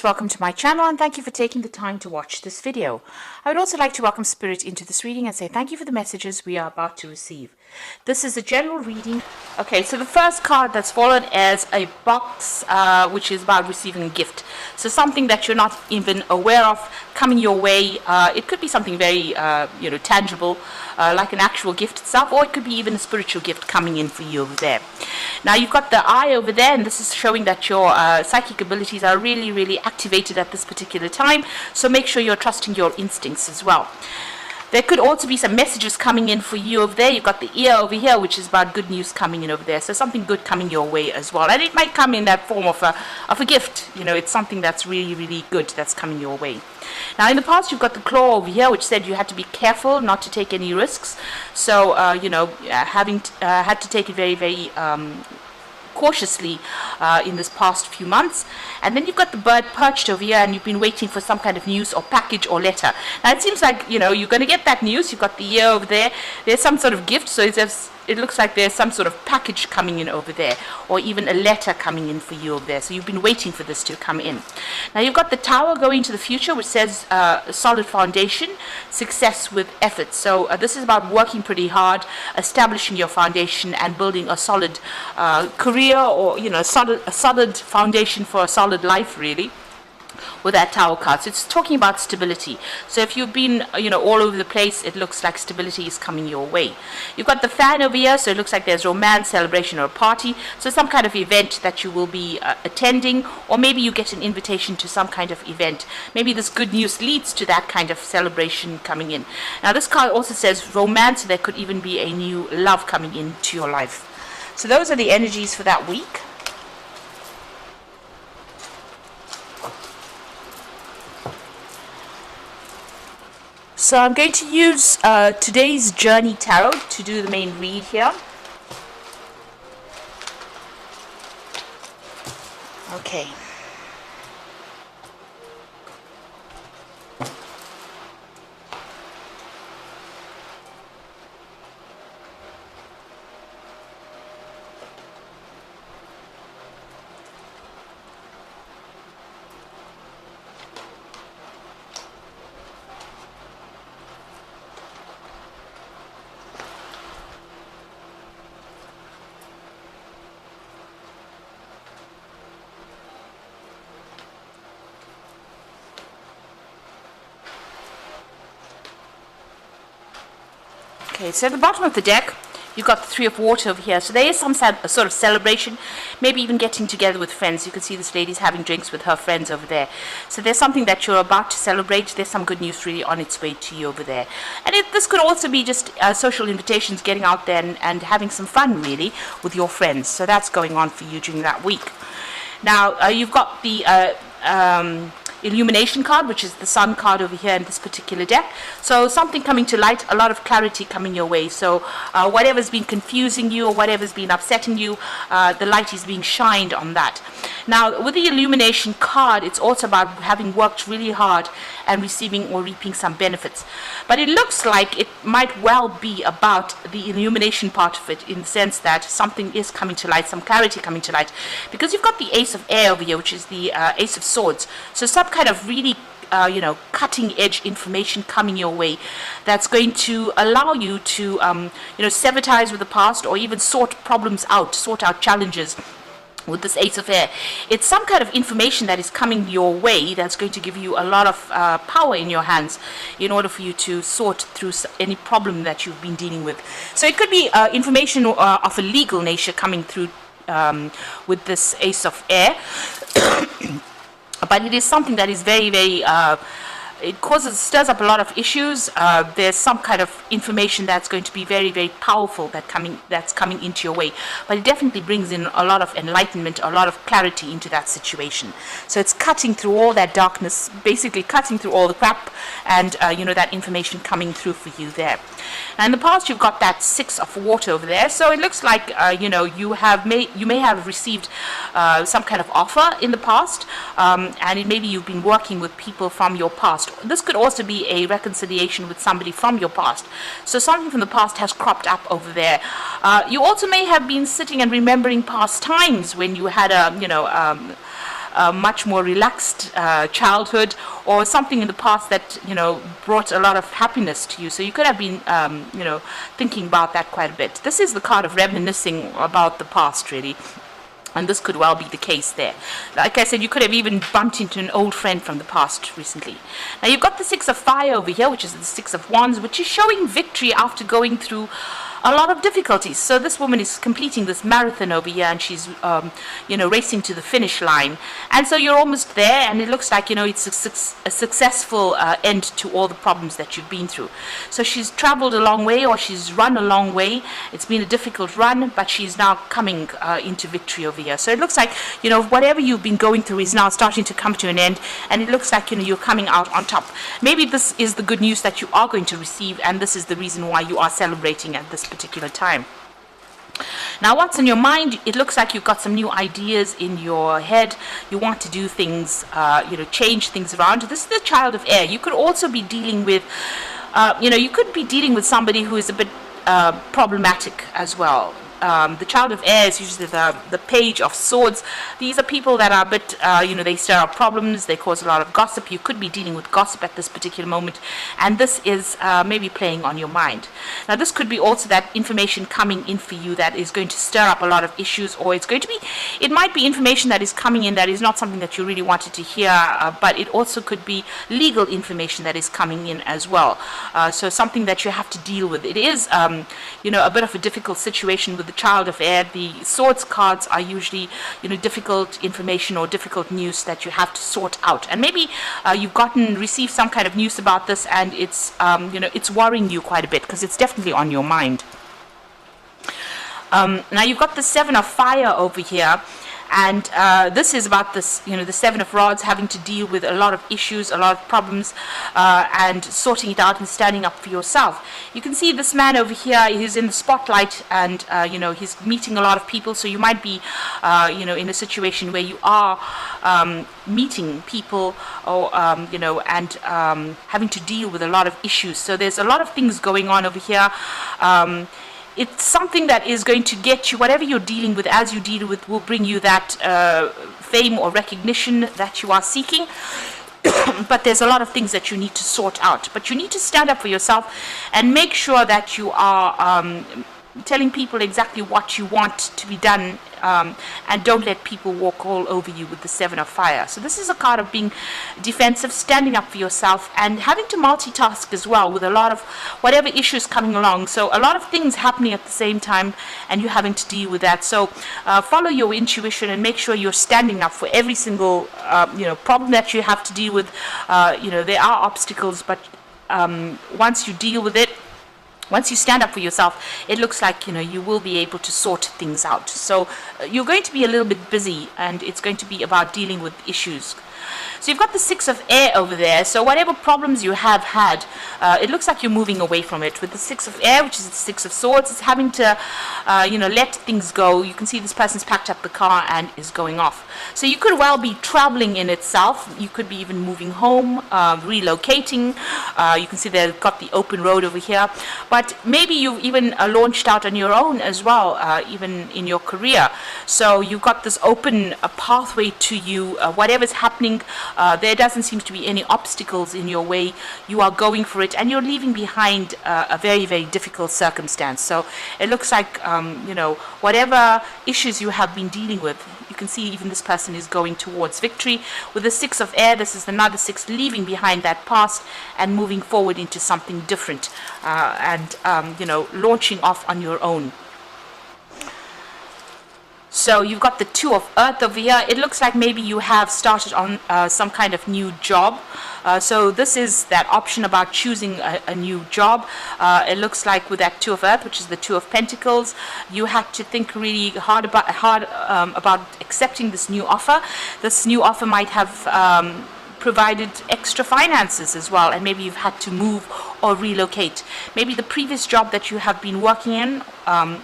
Welcome to my channel and thank you for taking the time to watch this video. I would also like to welcome Spirit into this reading and say thank you for the messages we are about to receive. This is a general reading. Okay, so the first card that's fallen is a box, which is about receiving a gift. So something that you're not even aware of coming your way. It could be something very, tangible, like an actual gift itself, or it could be even a spiritual gift coming in for you over there. Now you've got the eye over there, and this is showing that your psychic abilities are really, really activated at this particular time. So make sure you're trusting your instincts as well. There could also be some messages coming in for you over there. You've got the ear over here, which is about good news coming in over there. So something good coming your way as well. And it might come in that form of a gift. You know, it's something that's really, really good that's coming your way. Now, in the past, you've got the claw over here, which said you had to be careful not to take any risks. So, having had to take it very, very cautiously in this past few months. And then you've got the bird perched over here, and you've been waiting for some kind of news or package or letter. Now it seems like you're going to get that news. You've got the ear over there. There's some sort of gift, so it looks like there's some sort of package coming in over there, or even a letter coming in for you over there. So you've been waiting for this to come in. Now you've got the tower going to the future, which says a solid foundation, success with effort. So this is about working pretty hard, establishing your foundation and building a solid career, or a solid foundation for a solid life, really, with that tower card. So it's talking about stability. So if you've been all over the place, it looks like stability is coming your way. You've got the fan over here, so it looks like there's romance, celebration, or a party. So some kind of event that you will be attending, or maybe you get an invitation to some kind of event. Maybe this good news leads to that kind of celebration coming in. Now this card also says romance. So there could even be a new love coming into your life. So those are the energies for that week. So I'm going to use today's Journey Tarot to do the main read here. Okay. Okay, so at the bottom of the deck, you've got the Three of Water over here. So there is some sort of celebration, maybe even getting together with friends. You can see this lady's having drinks with her friends over there. So there's something that you're about to celebrate. There's some good news really on its way to you over there. And this could also be just social invitations, getting out there and having some fun, really, with your friends. So that's going on for you during that week. Now, you've got the Illumination card, which is the Sun card over here in this particular deck. So something coming to light, a lot of clarity coming your way. So whatever's been confusing you or whatever's been upsetting you, the light is being shined on that. Now with the Illumination card, it's also about having worked really hard and receiving or reaping some benefits. But it looks like it might well be about the illumination part of it, in the sense that something is coming to light, some clarity coming to light, because you've got the Ace of Air over here, which is the Ace of Swords. So some kind of really cutting edge information coming your way that's going to allow you to sever ties with the past, or even sort out challenges. With this Ace of Air, it's some kind of information that is coming your way that's going to give you a lot of power in your hands in order for you to sort through any problem that you've been dealing with. So it could be information of a legal nature coming through with this Ace of Air. But it is something that is very, very stirs up a lot of issues. There's some kind of information that's going to be very, very powerful that's coming into your way. But it definitely brings in a lot of enlightenment, a lot of clarity into that situation. So it's cutting through all that darkness, basically cutting through all the crap, and that information coming through for you there. Now in the past, you've got that Six of Water over there. So it looks like you may have received some kind of offer in the past, and maybe you've been working with people from your past. This could also be a reconciliation with somebody from your past. So something from the past has cropped up over there. You also may have been sitting and remembering past times when you had a much more relaxed childhood, or something in the past that, you know, brought a lot of happiness to you. So you could have been, you know, thinking about that quite a bit. This is the card of reminiscing about the past, really. And this could well be the case there. Like I said, you could have even bumped into an old friend from the past recently. Now you've got the Six of Fire over here, which is the Six of Wands, which is showing victory after going through a lot of difficulties. So this woman is completing this marathon over here, and she's, you know, racing to the finish line. And so you're almost there, and it looks like, you know, it's a successful end to all the problems that you've been through. So she's traveled a long way, or she's run a long way. It's been a difficult run, but she's now coming into victory over here. So it looks like, you know, whatever you've been going through is now starting to come to an end, and it looks like, you know, you're coming out on top. Maybe this is the good news that you are going to receive, and this is the reason why you are celebrating at this particular time. Now, what's in your mind? It looks like you've got some new ideas in your head. You want to do things, you know, change things around. This is the Child of Air. You could also be dealing with, you know, you could be dealing with somebody who is a bit problematic as well. The Child of Air is usually the Page of Swords. These are people that are a bit, you know, they stir up problems, they cause a lot of gossip. You could be dealing with gossip at this particular moment, and this is maybe playing on your mind. Now, this could be also that information coming in for you that is going to stir up a lot of issues, or it's going to be, it might be information that is coming in that is not something that you really wanted to hear, but it also could be legal information that is coming in as well. So something that you have to deal with. It is, you know, a bit of a difficult situation with the Child of Air. The Swords cards are usually, you know, difficult information or difficult news that you have to sort out. And maybe you've received some kind of news about this, and it's, you know, it's worrying you quite a bit because it's definitely on your mind. Now you've got the Seven of Fire over here. And this is about this, you know, the Seven of Rods, having to deal with a lot of issues, a lot of problems, and sorting it out and standing up for yourself. You can see this man over here, he's in the spotlight, and, you know, he's meeting a lot of people. So you might be, you know, in a situation where you are meeting people, or, you know, and having to deal with a lot of issues. So there's a lot of things going on over here. It's something that is going to get you, whatever you're dealing with, as you deal with, will bring you that fame or recognition that you are seeking. But there's a lot of things that you need to sort out. But you need to stand up for yourself and make sure that you are telling people exactly what you want to be done, and don't let people walk all over you with the Seven of Fire. So this is a card of being defensive, standing up for yourself, and having to multitask as well with a lot of whatever issues coming along. So a lot of things happening at the same time, and you're having to deal with that. So follow your intuition and make sure you're standing up for every single you know, problem that you have to deal with. You know, there are obstacles, but once you deal with it, once you stand up for yourself, it looks like, you know, you will be able to sort things out. So you're going to be a little bit busy, and it's going to be about dealing with issues. So you've got the Six of Air over there. So whatever problems you have had, it looks like you're moving away from it. With the Six of Air, which is the Six of Swords, it's having to, you know, let things go. You can see this person's packed up the car and is going off. So you could well be traveling in itself. You could be even moving home, relocating. You can see they've got the open road over here. But maybe you've even launched out on your own as well, even in your career. So you've got this open pathway to you. Whatever's happening, there doesn't seem to be any obstacles in your way. You are going for it, and you're leaving behind a very, very difficult circumstance. So it looks like, you know, whatever issues you have been dealing with, you can see even this person is going towards victory. With the Six of Air, this is another six, leaving behind that past and moving forward into something different, and, you know, launching off on your own. So you've got the Two of Earth over here. It looks like maybe you have started on some kind of new job. So this is that option about choosing a new job. It looks like with that Two of Earth, which is the Two of Pentacles, you had to think really hard about accepting this new offer. This new offer might have provided extra finances as well, and maybe you've had to move or relocate. Maybe the previous job that you have been working in,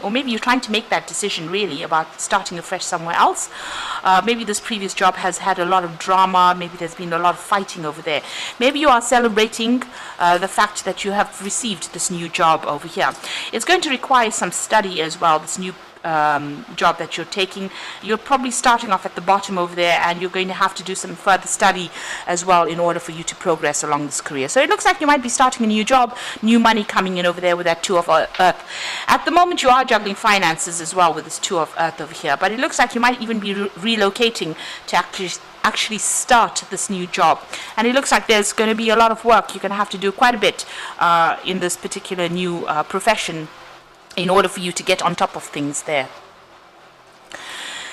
or maybe you're trying to make that decision really about starting afresh somewhere else. Maybe this previous job has had a lot of drama. Maybe there's been a lot of fighting over there. Maybe you are celebrating the fact that you have received this new job over here. It's going to require some study as well, this new job that you're taking. You're probably starting off at the bottom over there, and you're going to have to do some further study as well in order for you to progress along this career. So it looks like you might be starting a new job, new money coming in over there with that Two of Earth. At the moment, you are juggling finances as well with this Two of Earth over here, but it looks like you might even be relocating to actually start this new job. And it looks like there's going to be a lot of work. You're going to have to do quite a bit in this particular new profession in order for you to get on top of things there.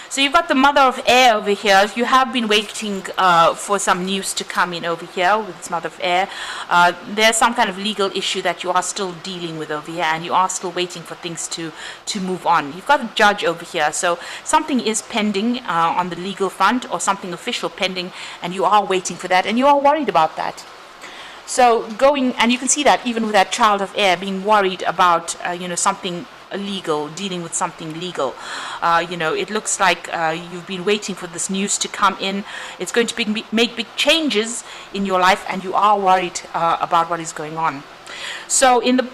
So you've got the Mother of Air over here. You have been waiting for some news to come in over here with this Mother of Air. There's some kind of legal issue that you are still dealing with over here, and you are still waiting for things to move on. You've got a Judge over here, so something is pending on the legal front, or something official pending, and you are waiting for that, and you are worried about that. So going, and you can see that even with that Child of Air, being worried about something legal, dealing with something legal. It looks like you've been waiting for this news to come in. It's going to make big changes in your life, and you are worried about what is going on. So in the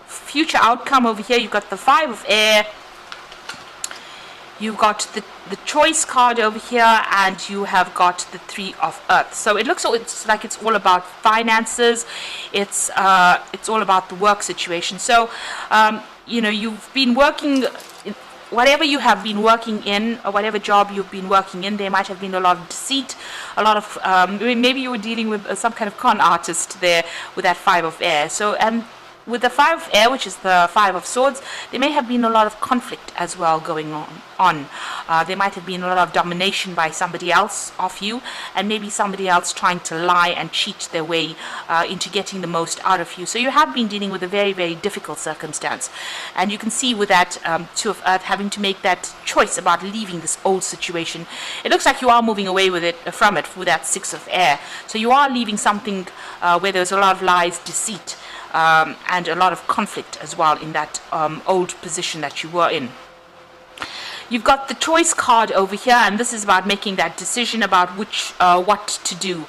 future outcome over here, you've got the Five of Air, you've got the Choice card over here, and you have got the Three of Earth. So it looks like it's all about finances. It's all about the work situation. So you've been working, whatever you have been working in, or whatever job you've been working in, there might have been a lot of deceit, a lot of maybe you were dealing with some kind of con artist there with that Five of Air. So, and with the Five of Air, which is the Five of Swords, there may have been a lot of conflict as well going on. There might have been a lot of domination by somebody else of you, and maybe somebody else trying to lie and cheat their way into getting the most out of you. So you have been dealing with a very, very difficult circumstance. And you can see with that Two of Earth having to make that choice about leaving this old situation. It looks like you are moving away from it with that Six of Air. So you are leaving something where there's a lot of lies, deceit, and a lot of conflict as well in that old position that you were in. You've got the Choice card over here, and this is about making that decision about what to do.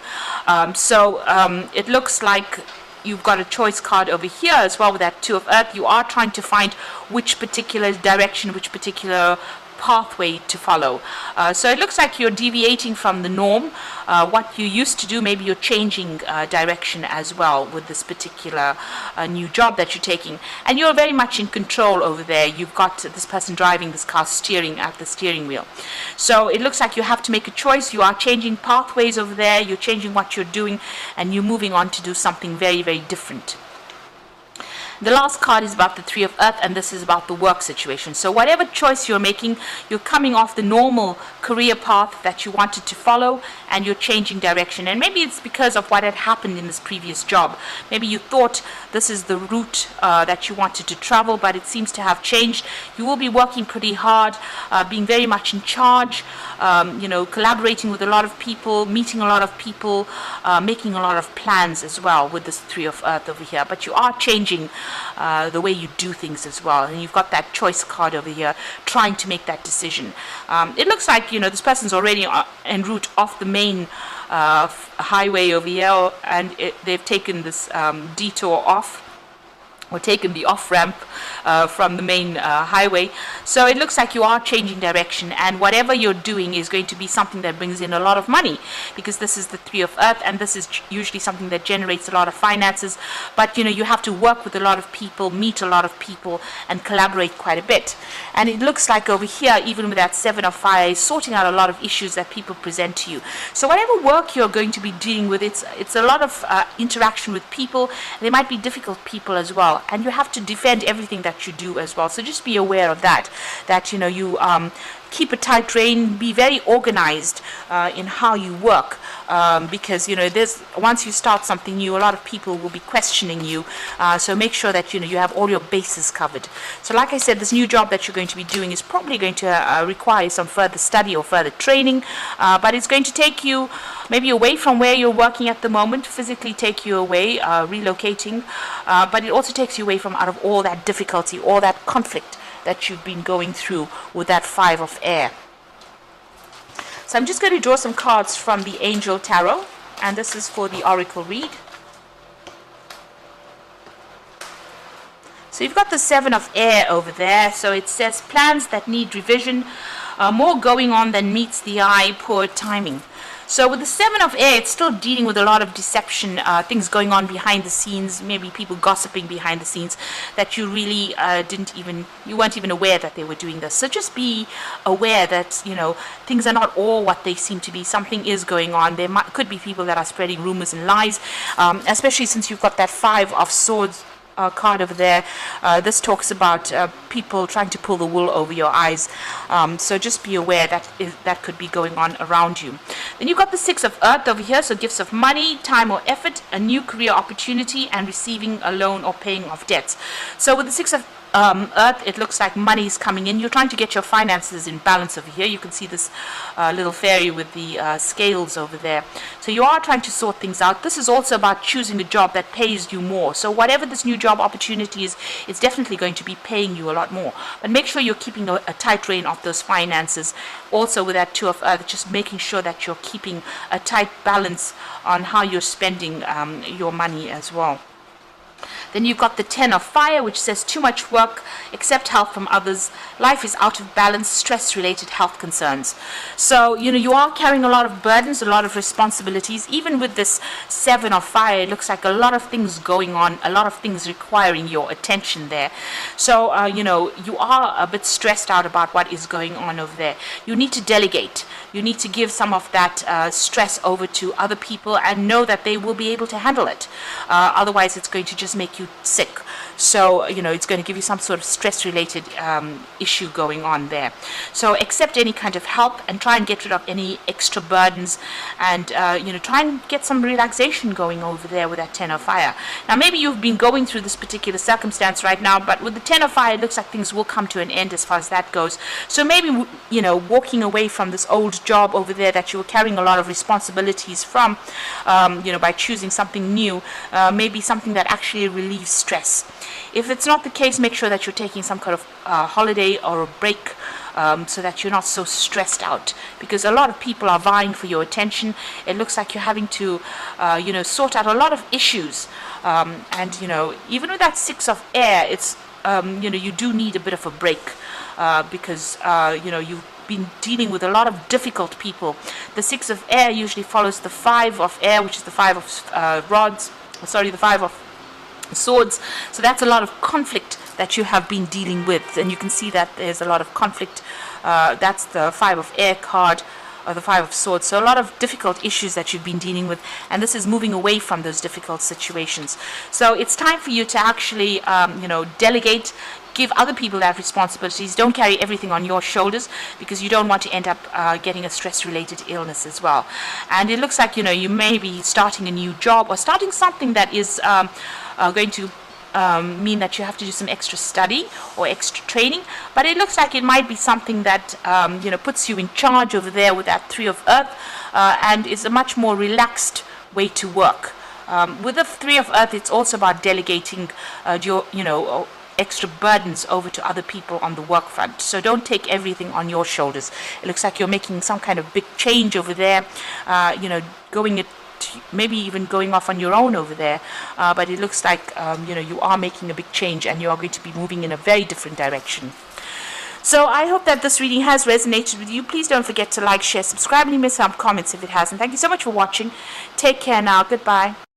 It looks like you've got a Choice card over here as well with that Two of Earth. You are trying to find which particular direction, which particular pathway to follow. So it looks like you're deviating from the norm. What you used to do, maybe you're changing direction as well with this particular new job that you're taking. And you're very much in control over there. You've got this person driving this car, steering at the steering wheel. So it looks like you have to make a choice. You are changing pathways over there. You're changing what you're doing, and you're moving on to do something very, very different. The last card is about the Three of Earth, and this is about the work situation. So whatever choice you're making, you're coming off the normal career path that you wanted to follow, and you're changing direction. And maybe it's because of what had happened in this previous job. Maybe you thought this is the route that you wanted to travel, but it seems to have changed. You will be working pretty hard, being very much in charge, collaborating with a lot of people, meeting a lot of people, making a lot of plans as well with this Three of Earth over here. But you are changing the way you do things as well, and you've got that Choice card over here trying to make that decision. It looks like this person's already en route off the main highway over here, and they've taken this detour off, or taken the off-ramp from the main highway. So it looks like you are changing direction, and whatever you're doing is going to be something that brings in a lot of money, because this is the Three of Earth, and this is usually something that generates a lot of finances. But you have to work with a lot of people, meet a lot of people, and collaborate quite a bit. And it looks like over here, even with that Seven of Fire, is sorting out a lot of issues that people present to you. So whatever work you're going to be dealing with, it's a lot of interaction with people. They might be difficult people as well, and you have to defend everything that you do as well. So just be aware of that you keep a tight rein, be very organized in how you work, because once you start something new, a lot of people will be questioning you, so make sure that you have all your bases covered. So like I said, this new job that you're going to be doing is probably going to require some further study or further training, but it's going to take you maybe away from where you're working at the moment, physically take you away, relocating, but it also takes you away from out of all that difficulty, all that conflict that you've been going through with that Five of Air. So I'm just going to draw some cards from the Angel Tarot, and this is for the Oracle read. So you've got the 7 of air over there. So it says plans that need revision, more going on than meets the eye, poor timing. So with the 7 of air, it's still dealing with a lot of deception, things going on behind the scenes, maybe people gossiping behind the scenes that you really you weren't even aware that they were doing this. So just be aware that, things are not all what they seem to be. Something is going on. There could be people that are spreading rumors and lies, especially since you've got that 5 of swords card over there. This talks about people trying to pull the wool over your eyes. So just be aware that could be going on around you. Then you've got the 6 of earth over here. So gifts of money, time or effort, a new career opportunity, and receiving a loan or paying off debts. So with the 6 of earth, it looks like money is coming in. You're trying to get your finances in balance over here. You can see this little fairy with the scales over there. So you are trying to sort things out. This is also about choosing a job that pays you more. So whatever this new job opportunity is, it's definitely going to be paying you a lot more. But make sure you're keeping a tight rein of those finances. Also with that 2 of earth, just making sure that you're keeping a tight balance on how you're spending your money as well. Then you've got the 10 of fire, which says too much work, accept help from others, life is out of balance, stress-related health concerns. So, you are carrying a lot of burdens, a lot of responsibilities. Even with this 7 of fire, it looks like a lot of things going on, a lot of things requiring your attention there. So, you are a bit stressed out about what is going on over there. You need to delegate. You need to give some of that stress over to other people and know that they will be able to handle it. Otherwise, it's going to just make you sick. So, it's going to give you some sort of stress-related issue going on there. So accept any kind of help and try and get rid of any extra burdens and, try and get some relaxation going over there with that 10 of fire. Now, maybe you've been going through this particular circumstance right now, but with the 10 of fire, it looks like things will come to an end as far as that goes. So maybe, walking away from this old job over there that you were carrying a lot of responsibilities from, by choosing something new, maybe something that actually relieves stress. If it's not the case, make sure that you're taking some kind of holiday or a break so that you're not so stressed out, because a lot of people are vying for your attention. It looks like you're having to, sort out a lot of issues. And, even with that 6 of air, it's, you do need a bit of a break because, you've been dealing with a lot of difficult people. The 6 of air usually follows the 5 of air, which is the 5 of the 5 of swords. So that's a lot of conflict that you have been dealing with, and you can see that there's a lot of conflict. That's the 5 of air card, or the 5 of swords. So a lot of difficult issues that you've been dealing with, and this is moving away from those difficult situations. So it's time for you to actually delegate, give other people that responsibilities. Don't carry everything on your shoulders, because you don't want to end up getting a stress-related illness as well. And it looks like you may be starting a new job or starting something that is going to mean that you have to do some extra study or extra training, but it looks like it might be something that puts you in charge over there with that 3 of earth, and is a much more relaxed way to work. With the 3 of earth, it's also about delegating your extra burdens over to other people on the work front. So don't take everything on your shoulders. It looks like you're making some kind of big change over there, maybe even going off on your own over there, but it looks like you are making a big change, and you are going to be moving in a very different direction. So I hope that this reading has resonated with you. Please don't forget to like, share, subscribe, and leave me some comments if it hasn't. Thank you so much for watching. Take care now. Goodbye.